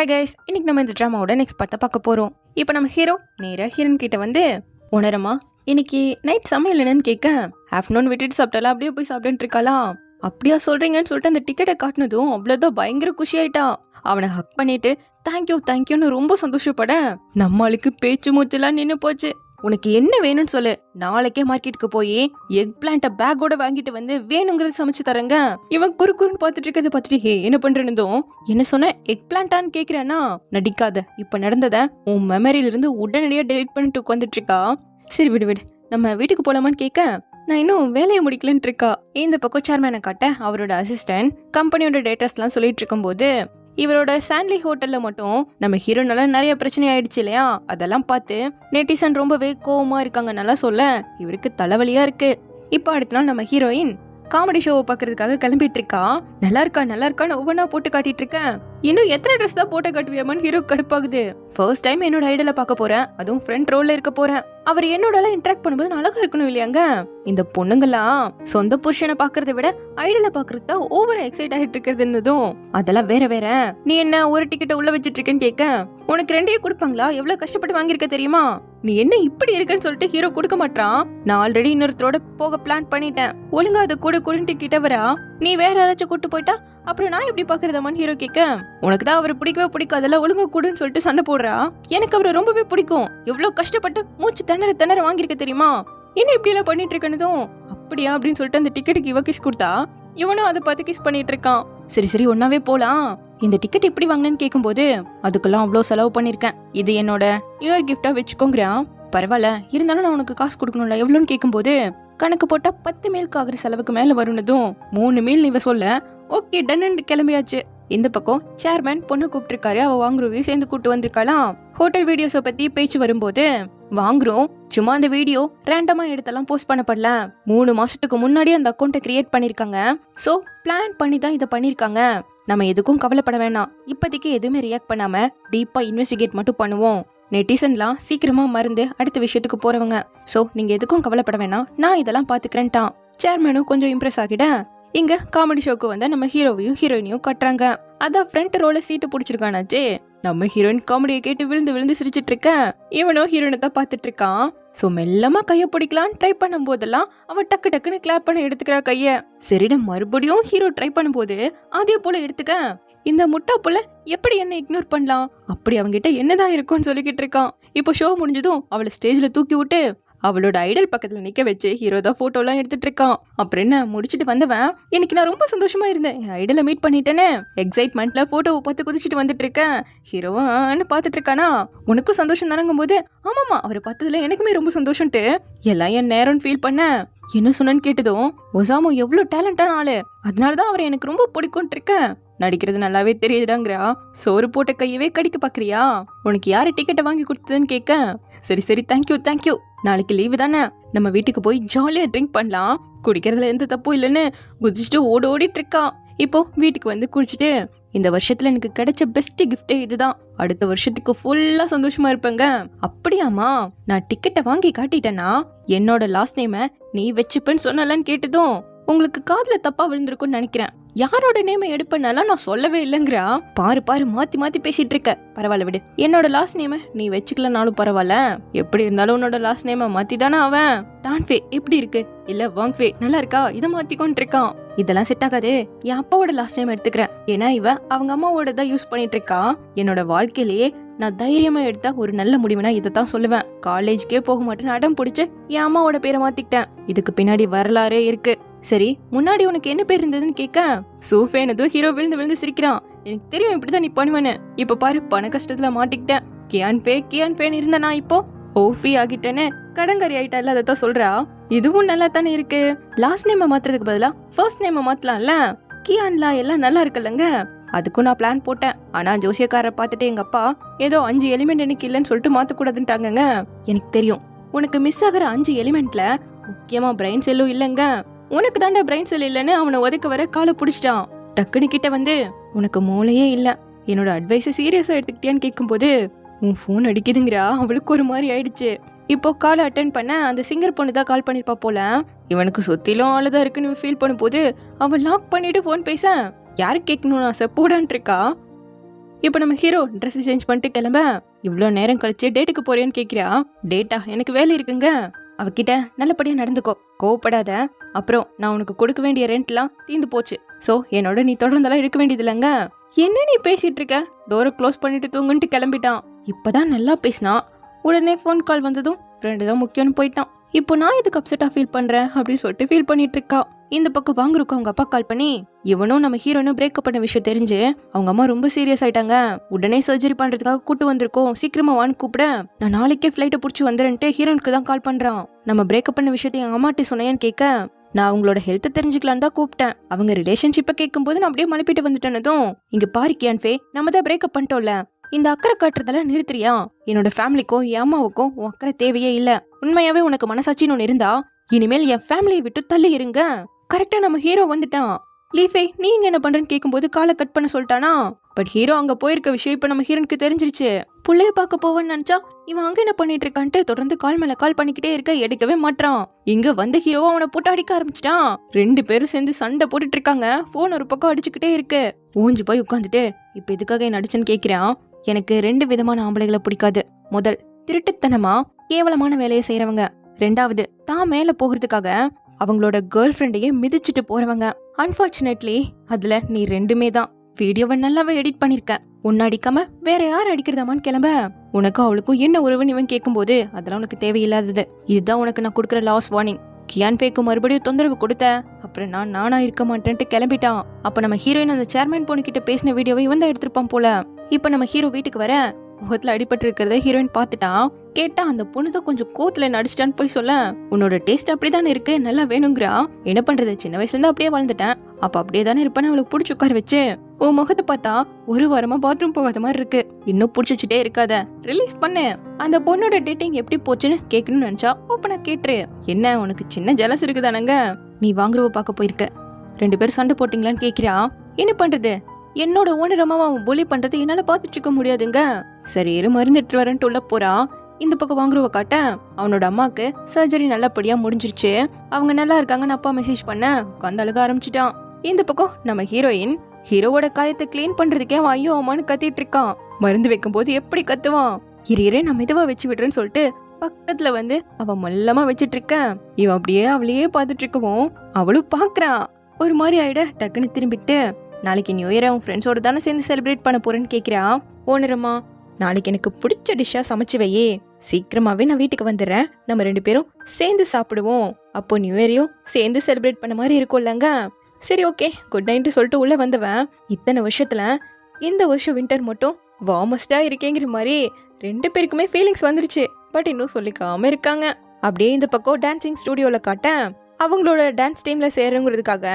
Hi guys, இன்னைக்கு நம்ம இந்த ட்ராமாவோட நெக்ஸ்ட் பார்த்த பார்க்க போகிறோம். இப்போ நம்ம ஹீரோ நேராக ஹீரோன் கிட்ட வந்து, உணரமா இன்னைக்கு நைட் சமையல் என்னன்னு கேட்க, ஆஃப்டர்நூன் விட்டுட்டு சாப்பிட்டாலாம் அப்படியே போய் சாப்பிட்டுட்டு இருக்காளாம். அப்படியா சொல்கிறீங்கன்னு சொல்லிட்டு அந்த டிக்கெட்டை காட்டினதும் அவ்வளோதான் பயங்கர குஷியாயிட்டான். அவனை ஹக் பண்ணிட்டு தேங்க்யூன்னு ரொம்ப சந்தோஷப்பட, நம்மளுக்கு பேச்சு மூச்செல்லாம் நின்று போச்சு. உனக்கு என்ன வேணும்னு சொல்லு, நாளைக்கே மார்க்கெட்டுக்கு போய் எக் பிளான்ட்ட பேக்கோட வாங்கிட்டு வந்து வேணுங்கிறது சமைச்சு தரங்க. இவன் குறுன்னு பார்த்துட்டு இருக்கிறத பார்த்துட்டு, ஹே என்ன பண்றேன்னும், என்ன சொன்ன எக் பிளான்ட்டான்னு கேக்குறேன்னா, நடிக்காத, இப்ப நடந்தத உன் மெமரியில இருந்து உடனடியா டெலிட் பண்ணிட்டு உட்காந்துட்டு இருக்கா. சரி விடு நம்ம வீட்டுக்கு போலாமான்னு கேட்க, நான் இன்னும் வேலையை முடிக்கலன்னு இருக்கா. இந்த பக்கம் சேர்மேனை காட்ட அவரோட அசிஸ்டன்ட் கம்பெனியோட டேட்டாஸ்லாம் சொல்லிட்டு இருக்கும் போது, இவரோட சாண்ட்லி ஹோட்டல்ல மட்டும் நம்ம ஹீரோனால நிறைய பிரச்சனை ஆயிடுச்சு இல்லையா, அதெல்லாம் பார்த்து நெட்டிசன் ரொம்பவே கோவமா இருக்காங்க. நல்லா சொல்ல இவருக்கு தலைவலியா இருக்கு. இப்போ அடுத்த நாள் நம்ம ஹீரோயின் காமெடி ஷோவை பாக்குறதுக்காக கிளம்பிட்டு இருக்கா. நல்லா இருக்கான்னு ஒவ்வொன்னா போட்டு காட்டிட்டு இருக்கேன். இன்னும் எத்தனை ட்ரெஸ் தான் போட்டு காட்டுவியாமான்னு ஹீரோ கடுப்பாகுது. ஃபர்ஸ்ட் டைம் என்னோட ஐடலை பார்க்க போறேன், அதுவும் ஃப்ரண்ட் ரோல்ல இருக்க போறேன். அவர் என்னோட எல்லாம் இன்டராக்ட் பண்ணும்போது அழகா இருக்கணும் இல்லையாங்க. இந்த பொண்ணுங்கெல்லாம் சொந்த புருஷனை பாக்குறத விட ஐடலை பாக்குறது தான் ஓவரா எக்ஸைட் ஆகிட்டு இருக்கிறது இருந்ததும், அதெல்லாம் வேற. நீ என்ன ஒரு டிக்கெட்டை உள்ள வச்சிட்டு இருக்கேன்னு கேட்க, உனக்கு ரெண்டையே கொடுப்பாங்களா, எவ்வளவு கஷ்டப்பட்டு வாங்கியிருக்க தெரியுமா, நீ என்ன இப்படி இருக்குன்னு சொல்லிட்டு ஹீரோ கொடுக்க மாட்டான். நான் ஆல்ரெடி இன்னொருத்தரோட போக பிளான் பண்ணிட்டேன், ஒழுங்கா அதை கூடன்னு கிட்டவரா, நீ வேற யாராச்சும் கூட்டு போயிட்டா அப்புறம் நான் எப்படி பாக்குறதாமான்னு ஹீரோ கேட்க, உனக்கு தான் அவரை பிடிக்கவே பிடிக்காதல்ல, ஒழுங்கா கூடுன்னு சொல்லிட்டு சண்டை போடுறா. எனக்கு அவரை ரொம்பவே பிடிக்கும், எவ்வளவு கஷ்டப்பட்டு மூச்சு திணற வாங்கியிருக்க தெரியுமா, என்ன இப்படி எல்லாம் பண்ணிட்டு இருக்கனதும், அப்படியா அப்படின்னு சொல்லிட்டு அந்த டிக்கெட்டுக்கு இவ கிஸ் கொடுத்தா, இவனும் அதை பார்த்து கிஸ் பண்ணிட்டு இருக்கான். சரி ஒன்னாவே போலாம், இந்த டிக்கெட் எப்படி வாங்கினேன்னு கேட்கும்போது, அதுக்கெல்லாம் அவ்வளோ செலவு பண்ணிருக்கேன், இது என்னோட நியூ இயர் கிஃப்டா வச்சுக்கோங்கிறான். பரவாயில்ல, இருந்தாலும் நான் உனக்கு காசு கொடுக்கணும்ல, எவ்வளோன்னு கேட்கும்போது, கணக்கு போட்டா 10 மீலுக்கு ஆகிற செலவுக்கு மேல வரும்னதும் 3 மீல் இவ சொல்ல, ஓகே டன் கிளம்பியாச்சு. இந்த பக்கம் சேர்மேன் பொண்ணு கூப்பிட்டு அவ வாங்குறவையும் சேர்ந்து கூட்டு வந்திருக்கலாம். ஹோட்டல் வீடியோஸை பத்தி பேச்சு வரும்போது, வாங்குறோம் சும்மா அந்த வீடியோ ரேண்டமா எடுத்தெல்லாம் போஸ்ட் பண்ணப்படல, 3 மாசத்துக்கு முன்னாடி அந்த அக்கௌண்ட்டை கிரியேட் பண்ணிருக்காங்க. சோ பிளான் பண்ணி தான் இதை பண்ணிருக்காங்க. நம்ம எதுக்கும் கவலைப்பட வேணாம், இப்போதைக்கு எதுவுமே ரியாக்ட் பண்ணாம டீப்பா இன்வெஸ்டிகேட் மட்டும் பண்ணுவோம். நெட்டிசன்லாம் சீக்கிரமா மறந்து அடுத்த விஷயத்துக்கு போறவங்க, சோ நீங்க எதுக்கும் கவலைப்பட வேணாம், நான் இதெல்லாம் பாத்துக்கிறேன்ட்டான். சேர்மேனும் கொஞ்சம் இம்ப்ரெஸ் ஆகிட, இங்க காமெடி ஷோக்கு வந்த நம்ம ஹீரோவையும் ஹீரோயினையும் கட்டுறாங்க. அதான் ஃப்ரண்ட் ரோல சீட்டு பிடிச்சிருக்கானாச்சே. நம்ம ஹீரோயின் காமெடியை கேட்டு விழுந்து சிரிச்சிட்டு இருக்க, இவனோ ஹீரோயினை தான் பாத்துட்டு இருக்கான். சோ மெல்லமா கைய பிடிக்கலான்னு ட்ரை பண்ணும் போதெல்லாம் அவ டக்குன்னு கிளாப் பண்ண எடுத்துக்கிறா கைய. சரிடா மறுபடியும் ஹீரோ ட்ரை பண்ணும் போது அதே போல எடுத்துக்க, இந்த முட்டா போல எப்படி என்ன இக்னோர் பண்ணலாம், அப்படி அவங்கிட்ட என்னதான் இருக்கும்னு சொல்லிக்கிட்டு இருக்கான். இப்போ ஷோ முடிஞ்சதும் அவளை ஸ்டேஜ்ல தூக்கி விட்டு அவளோட ஐடல் பக்கத்துல நிக்க வச்சு ஹீரோ தான் போட்டோ எல்லாம் எடுத்துட்டு இருக்கான். அப்புறம் என்ன முடிச்சுட்டு வந்தவன், எனக்கு நான் ரொம்ப சந்தோஷமா இருந்தேன், என் ஐடலை மீட் பண்ணிட்டேன்னு எக்ஸைட்மெண்ட்ல போட்டோவை பார்த்து குதிச்சுட்டு வந்துட்டு இருக்கேன். ஹீரோவான்னு பாத்துட்டு இருக்கானா, உனக்கும் சந்தோஷம் தானங்கும் போது, ஆமாமா அவரை பார்த்ததுல எனக்குமே ரொம்ப சந்தோஷம்ட்டு எல்லாம் என் நேரம்னு ஃபீல் பண்ண. என்ன சொன்னு கேட்டதும், ஒசாமோ எவ்வளவு டேலண்டான ஆளு, அதனாலதான் அவரை எனக்கு ரொம்ப பிடிக்கும்ட்டு இருக்கேன், நடிக்கிறது நல்லாவே தெரியுதுடாங்கிறா. சோறு போட்ட கையவே கடிக்க பாக்குறியா, உனக்கு யாரு டிக்கெட்டை வாங்கி கொடுத்ததுன்னு கேட்க, சரி தேங்க்யூ, நாளைக்கு லீவு தானே, நம்ம வீட்டுக்கு போய் ஜாலியா ட்ரிங்க் பண்ணலாம், குடிக்கிறதுல எந்த தப்பும் இல்லைன்னு குதிச்சுட்டு ஓடிட்டு இருக்கான். இப்போ வீட்டுக்கு வந்து குடிச்சிட்டு, இந்த வருஷத்துல எனக்கு கிடைச்ச பெஸ்ட் கிஃப்டே இதுதான், அடுத்த வருஷத்துக்கு ஃபுல்லா சந்தோஷமா இருப்பேங்க. அப்படியாமா, நான் டிக்கெட்டை வாங்கி காட்டிட்டேன்னா என்னோட லாஸ்ட் நேம நீ வச்சுப்பேன்னு சொன்னலன்னு கேட்டதும், உங்களுக்கு காதுல தப்பா விழுந்திருக்கும்னு நினைக்கிறேன், யாரோட நேம எடுப்பனாலும் நான் சொல்லவே இல்லைங்கிறா. பாரு மாத்தி பேசிட்டு இருக்க, பரவாயில்ல விடு, என்னோட லாஸ்ட் நேம நீ வச்சுக்கலனாலும் பரவாயில்ல, எப்படி இருந்தாலும் உன்னோட லாஸ்ட் நேம மாத்தி தானே அவன். டான்ஃபே எப்படி இருக்கு, இல்ல வாங்ஃபே நல்லா இருக்கா, இதை மாத்திக்கொண்டு இருக்கான். இதெல்லாம் செட் ஆகாது, என் அப்பாவோட லாஸ்ட் நேம் எடுத்துக்கிறேன், ஏன்னா இவ அவங்க அம்மாவோட தான் யூஸ் பண்ணிட்டு இருக்கா. என்னோட வாழ்க்கையிலேயே நான் தைரியமா எடுத்த ஒரு நல்ல முடிவுனா இதைத்தான் சொல்லுவேன். காலேஜ்க்கே போக மாட்டேன்னு அடம் பிடிச்சு என் அம்மாவோட பேரை மாத்திக்கிட்டேன், இதுக்கு பின்னாடி வரலாறே இருக்கு. சரி முன்னாடி உனக்கு என்ன பேர் இருந்ததுன்னு கேட்க, சூஃபேனதும் ஹீரோ விழுந்து சிரிக்கிறான். எனக்கு தெரியும் இப்படிதான் நீ பண்ணுவேன்னு, இப்ப பாரு பண கஷ்டத்துல மாட்டிக்கிட்டேன், கியான் பேன் இருந்த நான் இப்போ ஓஃபி ஆகிட்டேன்னு கடங்கரி ஆயிட்டா இல்ல, அதைத்தான் சொல்றா. இதுவும் நல்லா தானே இருக்கு, லாஸ்ட் நேம் மாத்துறதுக்கு பதிலா ஃபர்ஸ்ட் நேம் மாத்தலாம்ல, கியான்லா எல்லாம் நல்லா இருக்குல்லங்க. அதுக்கும் நான் பிளான் போட்டேன், ஆனா ஜோசியக்காரரை பார்த்துட்டு எங்க அப்பா ஏதோ 5 எலிமெண்ட் எனக்கு இல்லைன்னு சொல்லிட்டு மாத்தக்கூடாதுன்ட்டாங்க. எனக்கு தெரியும் உனக்கு மிஸ் ஆகிற 5 எலிமெண்ட்ல முக்கியமா பிரெயின் செல்லும் இல்லைங்க, உனக்கு தாண்டா பிரெயின் செல் இல்லைன்னு அவனை ஒதுக்க வர காலை பிடிச்சிட்டான். டக்குனு கிட்ட வந்து, உனக்கு மூளையே இல்ல, என்னோட அட்வைஸை சீரியஸா எடுத்துக்கிட்டியான்னு கேட்கும்போது, உன் போன் அடிக்குதுங்கிறா. அவளுக்கு ஒரு மாதிரி ஆயிடுச்சு. இப்போ கால் அட்டன் பண்ண அந்த சிங்கர் பொண்ணு தான் கால் பண்ணிருப்பா போல. இவனுக்கு சுத்திலும் ஆளுதான் இருக்குன்னு ஃபீல் பண்ணும்போது அவன் லாக் பண்ணிட்டு போன் பேச, யாரு கேட்கணும்னு ஆசை போடான் இருக்கா. இப்போ நம்ம ஹீரோ ட்ரெஸ் சேஞ்ச் பண்ணிட்டு கிளம்ப. இவ்வளோ நேரம் கழிச்சு டேட்டுக்கு போறியான்னு கேட்கிறா. டேட்டா? எனக்கு வேலை இருக்குங்க. அவகிட்ட நல்லபடியா நடந்துக்கோ, கோவப்படாத. அப்புறம் நான் உனக்கு கொடுக்க வேண்டிய ரெண்ட்லாம் தீந்து போச்சு. சோ என்னோட நீ தொடர்ந்தெல்லாம் இருக்க வேண்டியது இல்லைங்க. என்ன நீ பேசிட்டு இருக்க? டோரை க்ளோஸ் பண்ணிட்டு தூங்குன்ட்டு கிளம்பிட்டான். இப்பதான் நல்லா பேசினா, உடனே ஃபோன் கால் வந்ததும் ஃப்ரெண்டு தான் முக்கியம்னு போயிட்டான். இப்போ நான் இதுக்கு அப்செட்டா ஃபீல் பண்றேன் அப்படின்னு சொல்லிட்டு ஃபீல் பண்ணிட்டு இருக்கா. இந்த பக்கம் வாங்குறதுக்கு அவங்க அப்பா கால் பண்ணி, இவனும் நம்ம ஹீரோனும் பிரேக்கப் பண்ண விஷயம் தெரிஞ்சு அவங்க அம்மா ரொம்ப சீரியஸ் ஆயிட்டாங்க, உடனே சர்ஜரி பண்றதுக்காக கூட்டு வந்திருக்கோம், சீக்கிரமா வான்னு கூப்பிட நான் நாளைக்கே ஃபிளைட்டை புடிச்சு வந்துறேன்ட்டு ஹீரோனுக்கு தான் கால் பண்றான். நம்ம பிரேக்கப் பண்ண விஷயத்தை எங்க அம்மாட்டி சொன்னேன்னு கேட்க, நான் அவங்களோட ஹெல்த்தை தெரிஞ்சுக்கலான்னு தான் கூப்பிட்டேன். அவங்க ரிலேஷன்ஷிப்பை கேட்கும் போது நான் அப்படியே மலைப்பிட்டு வந்துட்டேனதும், இங்க பாரு கியான்ஃபே, நம்ம தான் பிரேக்கப் பண்ணிட்டோம்ல, இந்த அக்கறை காட்டுறதெல்லாம் நிறுத்துறியா? என்னோட ஃபேமிலிக்கும் என் அம்மாவுக்கும் உன் அக்கறை தேவையே இல்ல. உண்மையாவே உனக்கு மனசாட்சின்னு ஒன்று இருந்தா இனிமேல் என் ஃபேமிலியை விட்டு தள்ளி இருங்க. கரெக்டா நம்ம ஹீரோ வந்துட்டான். லீஃபே நீங்க என்ன பண்றேன்னு கேட்கும்போது காலை கட் பண்ண சொல்லிட்டானா. பட் ஹீரோ அங்க போயிருக்க விஷயம் இப்ப நம்ம ஹீரோனுக்கு தெரிஞ்சிருச்சு. புள்ளைய பார்க்க போவேன்னு நினைச்சா இவன் அங்க என்ன பண்ணிட்டு இருக்கான்ட்டு தொடர்ந்து கால் மேல கால் பண்ணிக்கிட்டே இருக்க, எடுக்கவே மாட்டான். இங்க வந்து ஹீரோ அவனை போட்டு அடிக்க ஆரம்பிச்சிட்டான். 2 பேரும் சேர்ந்து சண்டை போட்டுட்டு இருக்காங்க. போன் ஒரு பக்கம் அடிச்சுக்கிட்டே இருக்கு. ஊஞ்சு போய் உட்காந்துட்டு, இப்ப எதுக்காக என்ன அடிச்சுன்னு கேட்கிறான். எனக்கு 2 விதமான ஆம்பளைகளை பிடிக்காது. முதல், திருட்டுத்தனமா கேவலமான வேலையை செய்யறவங்க. 2வது, தான் மேல போகிறதுக்காக அவங்களோட கேர்ள் ஃப்ரெண்டையே மிதிச்சுட்டு போறவங்க. அன்பார்ச்சுனேட்லி அதுல நீ 2மே தான். வீடியோவை நல்லாவே எடிட் பண்ணிருக்க. உன்ன அடிக்காம வேற யார் அடிக்கிறதாமான்னு கிளம்ப. உனக்கும் அவளுக்கும் என்ன உறவுன்னு இவன் கேட்கும்போது அதெல்லாம் உனக்கு தேவையில்லாதது. இதுதான் உனக்கு நான் கொடுக்குற லாஸ் வார்னிங். கியான்ஃபேக்கு மறுபடியும் தொந்தரவு கொடுத்த அப்புறம் நானா இருக்க மாட்டேன்ட்டு கிளம்பிட்டான். அப்ப நம்ம ஹீரோயின் அந்த சேர்மேன் பொண்ணு கிட்ட பேசின வீடியோவை இவன் தான் எடுத்திருப்பான் போல. இப்ப நம்ம ஹீரோ வீட்டுக்கு வர, முகத்துல அடிபட்டு இருக்கிறத ஹீரோயின் பாத்துட்டான். கேட்டா அந்த பொண்ணுதான் கொஞ்சம் கோத்துல நடிச்சிட்டான்னு போய் சொல்ல, உன்னோட டேஸ்ட் அப்படிதானே இருக்கு, நல்லா வேணுங்கிறா. என்ன பண்றது, சின்ன வயசுல இருந்து அப்படியே வளர்ந்துட்டேன், அப்ப அப்படியே தானே இருப்பேன்னு அவளுக்கு பிடிச்சி உட்கார வச்சு, உன் முகத்தை பார்த்தா 1 வாரமா பாத்ரூம் போகாத மாதிரி இருக்கு, இன்னும் பிடிச்சிட்டே இருக்காத, ரிலீஸ் பண்ணு. அந்த பொண்ணோட டேட்டிங் எப்படி போச்சுன்னு கேட்கணும்னு நினைச்சா ஓப்பனா கேட்டுரு. என்ன உனக்கு சின்ன ஜலஸ் இருக்குதானங்க, நீ வாங்குறவ பார்க்க போயிருக்க, 2 பேரும் சண்டை போட்டீங்களான்னு கேட்கிறா. என்ன பண்றது, என்னோட ஓனர் அம்மாவை அவன் புலி பண்றது என்னால பாத்துட்டு இருக்க முடியாதுங்க. சரி மருந்து எடுத்துட்டு வரேன்ட்டு உள்ள போறா. இந்த பக்கம் வாங்குறவ காட்ட, அவனோட அம்மாக்கு சர்ஜரி நல்லபடியா முடிஞ்சிருச்சு, அவங்க நல்லா இருக்காங்கன்னு அப்பா மெசேஜ் பண்ண உட்காந்து அழுக ஆரம்பிச்சிட்டான். இந்த பக்கம் நம்ம ஹீரோயின் ஹீரோவோட காயத்தை கிளீன் பண்றதுக்கே அவன் ஐயோ அம்மான்னு கத்திட்டு இருக்கான். மருந்து வைக்கும் போது எப்படி கத்துவான். இரு நான் மெதுவா வச்சு விடுறேன்னு சொல்லிட்டு பக்கத்துல வந்து அவன் மல்லமா வச்சிட்டு இருக்க. இவன் அப்படியே அவளையே பாத்துட்டு இருக்கவும் அவளும் பாக்குறான். ஒரு மாதிரி ஆயிட டக்குன்னு திரும்பிக்கிட்டு, நாளைக்கு நியூ இயரை உன் ஃப்ரெண்ட்ஸோட தானே சேர்ந்து செலிப்ரேட் பண்ண போறேன்னு கேட்கிறா. ஓனரம்மா, நாளைக்கு எனக்கு பிடிச்ச டிஷ்ஷா சமைச்சு வையே, சீக்கிரமாவே நான் வீட்டுக்கு வந்துடுறேன், நம்ம 2 பேரும் சேர்ந்து சாப்பிடுவோம், அப்போ நியூ இயரையும் சேர்ந்து செலிப்ரேட் பண்ண மாதிரி இருக்கும்லங்க. சரி ஓகே குட் நைட்டு சொல்லிட்டு உள்ள வந்தவன், இத்தனை வருஷத்துல இந்த வருஷம் வின்டர் மட்டும் வார்மஸ்டா இருக்கேங்கிற மாதிரி 2 பேருக்குமே ஃபீலிங்ஸ் வந்துருச்சு. பட் இன்னும் சொல்லிக்காம இருக்காங்க. அப்படியே இந்த பக்கம் டான்சிங் ஸ்டுடியோல காட்ட, அவங்களோட டான்ஸ் டீம்ல சேருங்கிறதுக்காக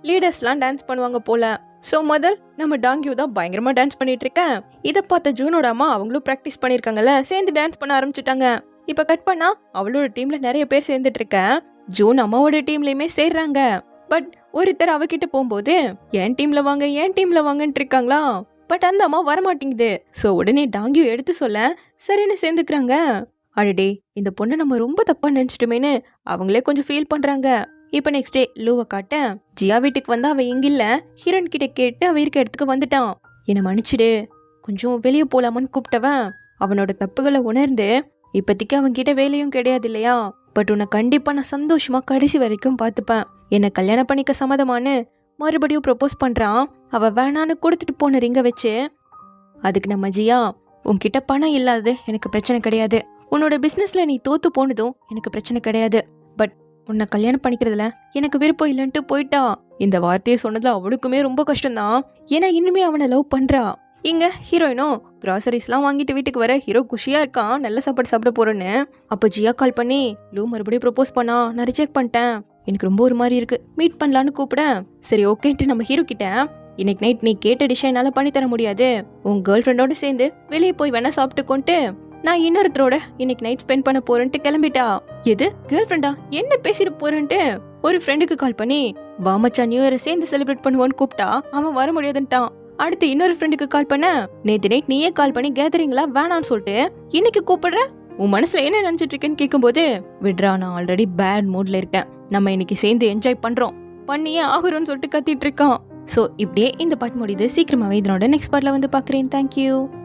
லீடர்ஸ்லாம் டான்ஸ் பண்ணுவாங்க போல. சோ முதல் நம்ம டாங்கியூ தான் பயங்கரமா டான்ஸ் பண்ணிட்டு இருக்கேன். இதை பார்த்த ஜூனோட அம்மா அவங்களும் பிராக்டிஸ் பண்ணிருக்காங்கல்ல, சேர்ந்து டான்ஸ் பண்ண ஆரம்பிச்சுட்டாங்க. இப்ப கட் பண்ணா அவளோட டீம்ல நிறைய பேர் சேர்ந்துட்டு இருக்க. ஜூன் அம்மாவோட டீம்லயுமே சேர்றாங்க. பட் ஒருத்தர் அவகிட்ட போகும்போது என் டீம்ல வாங்க என் டீம்ல வாங்கன்னு இருக்காங்களா. பட் அந்த அம்மா வரமாட்டேங்குது. சோ உடனே டாங்கியூ எடுத்து சொல்ல சரின்னு சேர்ந்துக்கிறாங்க. அடடே, இந்த பொண்ணை நம்ம ரொம்ப தப்பா நினைச்சிட்டோமேனு அவங்களே கொஞ்சம் ஃபீல் பண்றாங்க. இப்ப நெக்ஸ்ட் டே லூவை காட்ட, ஜியா வீட்டுக்கு வந்து அவ எங்கில்ல, ஹீரோன் கிட்ட கேட்டு அவ இருக்க இடத்துக்கு வந்துட்டான். என்ன மன்னிச்சிடு, கொஞ்சம் வெளியே போலாமான்னு கூப்பிட்டவன் அவனோட தப்புகளை உணர்ந்து, இப்பத்திக்கு அவன் கிட்ட வேலையும் கிடையாது இல்லையா, பட் உன்னை கண்டிப்பா நான் சந்தோஷமா கடைசி வரைக்கும் பாத்துப்பேன், என்ன கல்யாணம் பண்ணிக்க சம்மதமானு மறுபடியும் ப்ரொபோஸ் பண்றான். அவ வேணான்னு கொடுத்துட்டு போன ரிங்க வச்சு, அதுக்கு நம்ம ஜியா, உன்கிட்ட பணம் இல்லாதது எனக்கு பிரச்சனை கிடையாது, உன்னோட பிசினஸ்ல நீ தோத்து போனதும் எனக்கு பிரச்சனை கிடையாது, பட் உன்னை கல்யாணம் பண்ணிக்கிறதுல எனக்கு விருப்பம் இல்லைன்ட்டு போயிட்டா. இந்த வார்த்தையை சொன்னதுல அவளுக்குமே ரொம்ப கஷ்டம்தான். ஏன்னா இன்னுமே அவனை லவ் பண்றா. இங்க ஹீரோயினும் கிராசரிஸ்லாம் வாங்கிட்டு வீட்டுக்கு வர ஹீரோ குஷியா இருக்கான், நல்ல சாப்பாடு சாப்பிட போறேன்னு. அப்போ ஜியா கால் பண்ணி, லூ மறுபடியும் ப்ரொபோஸ் பண்ணா, நான் ரிஜெக்ட் பண்ணிட்டேன், எனக்கு ரொம்ப ஒரு மாதிரி இருக்கு, மீட் பண்ணலான்னு கூப்பிட. சரி ஓகேன்ட்டு நம்ம ஹீரோ கிட்ட, இன்னைக்கு நைட் நீ கேட்ட டிஷ் என்னால பண்ணி தர முடியாது, உன் கேர்ள் ஃப்ரெண்டோட சேர்ந்து வெளியே போய் வேணா சாப்பிட்டுக்கொண்டு நான் இன்னொருத்தரோட இன்னைக்கு நைட் ஸ்பெண்ட் பண்ண போறேன்ட்டு கிளம்பிட்டா. எது கேர்ள் ஃப்ரெண்டா, என்ன பேசிட்டு போறேன்ட்டு ஒரு ஃப்ரெண்டுக்கு கால் பண்ணி, வா மச்சான் நியூ இயரை சேர்ந்து செலிப்ரேட் பண்ணுவோன்னு கூப்பிட்டா அவன் வர முடியாதுன்ட்டான். அடுத்து இன்னொரு ஃப்ரெண்டுக்கு கால் பண்ண, நேத்து நைட் நீயே கால் பண்ணி கேதரிங்களா வேணான்னு சொல்லிட்டு இன்னைக்கு கூப்பிடுற, உன் மனசுல என்ன நினைச்சிட்டு இருக்கேன்னு கேட்கும்போது, விட்ரா நான் ஆல்ரெடி பேட் மூட்ல இருக்கேன், நம்ம இன்னைக்கு சேர்ந்து என்ஜாய் பண்றோம், பண்ணியே ஆகுறோம்னு சொல்லிட்டு கத்திட்டு இருக்கான். ஸோ இப்படியே இந்த பார்ட் முடியுது. சீக்கிரமாகவே இதனோட நெக்ஸ்ட் பார்ட்டில் வந்து பார்க்குறேன். தேங்க்யூ.